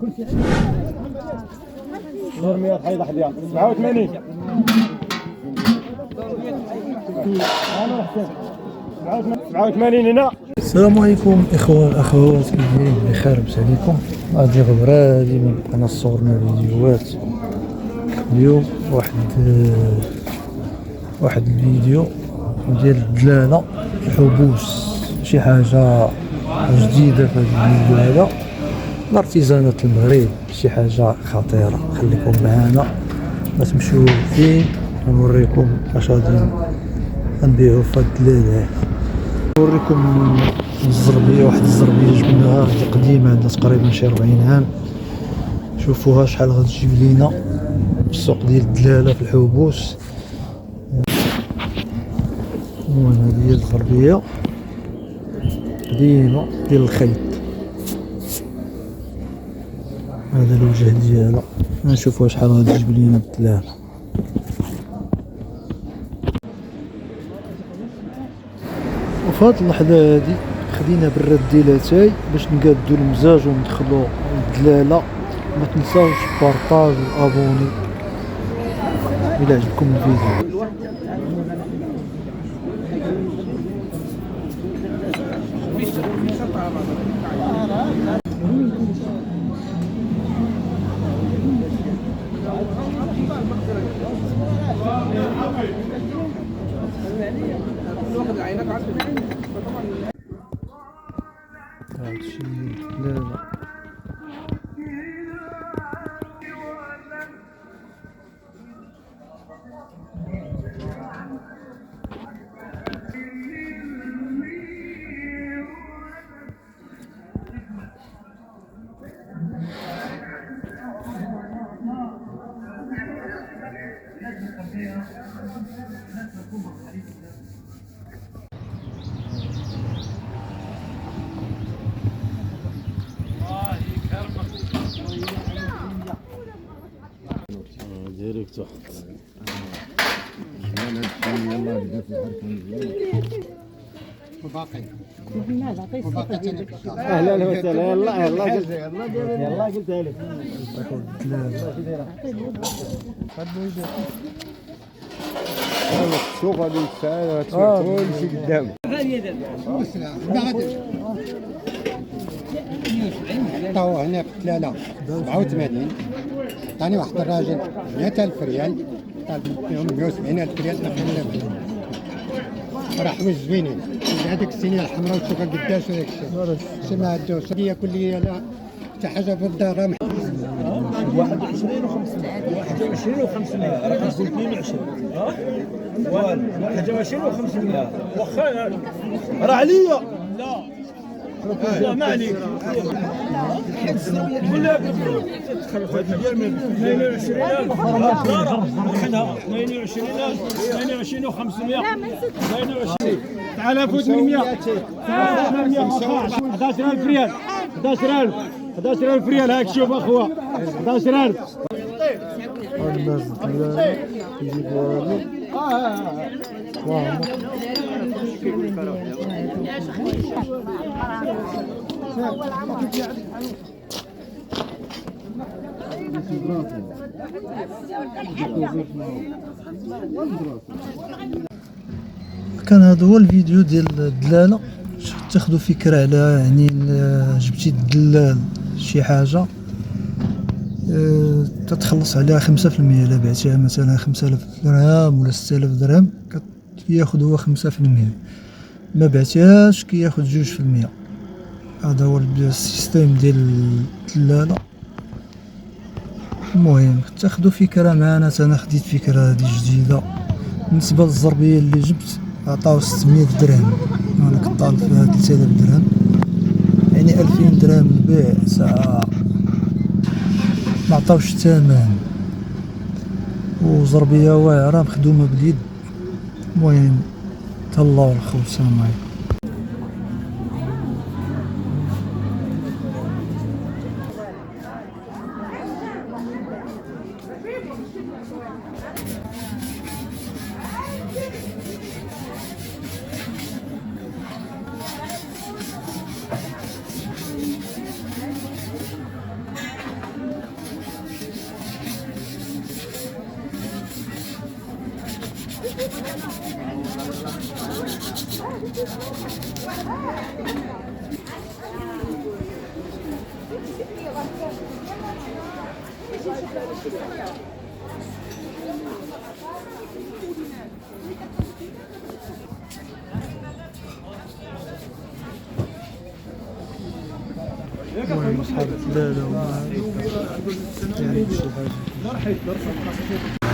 كل شيء دور 100 حيد حديا 87 انا حسين 87 هنا. السلام عليكم اخوان اخوات، كيف دايرين؟ بخير لاباس عليكم؟ غادي غبرادي ما بقينا صورنا فيديوهات. اليوم واحد الفيديو ديال الدلاله الحبوس، شي حاجه جديده في هذا الفيديو هذا. الارتيزانات المغرب شي حاجه خطيره، خليكم معنا ما تمشيو فين نوريكم اش غادي نبيعو في هاد الدلاله. نوريكم الزربيه، واحد الزربيه جبناها هذه قديمه عندها تقريبا شي 40 عام. شوفوها شحال غتجيب لينا في السوق ديال الدلاله في الحبوس. المهم هذه هي الزربيه قديمه ديال الخيط، هذا الوجه ديالها. نشوفوها شحال غتجيب لينا بالدلاله. وفي هاد اللحظه هادي خدينا براد ديال اتاي باش نقادو المزاج وندخلو الدلاله. ما تنساوش بارطاج وابوني الى عجبكم الفيديو. هادشي الدلاله. ديريكت واحد اهلا وسهلا. يلا قلتها لك. شوف هذه الساعه كل شيء قدام. طاو هنا في الدلاله 87. عطاني واحد الراجل 100,000 ريال، طالب فيهم 170,000 ريال دخلنا راه حوايج زوينين. هذيك السنين الحمراء وتشوفها قداش هذاك الشيء. سمع الدوسه هي كليه لا حتى حاجه بالدار. 21 و500 راه قصدي 22 21 و500 واخا راه عليا. لا ما عليك ولا تدخل خويا ديال 22,000 22 و500 22 تعال فوت 800 تعال 11,000 ريال 11,000 ريال. هاك شوف اخويا 11,000 الناس الدلاله يجيبوها كان هذا هو الفيديو ديال الدلاله. تاخذوا فكره على يعني جبتي الدلال شي حاجه تتخلص عليها 5%. الا بعتيها مثلا 5,000 درهم ولا 6,000 درهم كياخذ هو 5%، ما بعتيهاش كياخذ 2%. هذا هو السيستيم ديال الدلاله. المهم تاخذوا فكره معنا. انا خديت فكره هذه جديده. بالنسبه للزربيه اللي جبت عطاو 600 درهم، انا كنت طالب فيها 3000 درهم، يعني 2000 درهم البيع ساعه ما عطاوش الثمن. وزربيه واعره مخدومه باليد. المهم تهلاو الخو. السلام عليكم. المهم صحاب الدلالة وما يعني شي حاجة.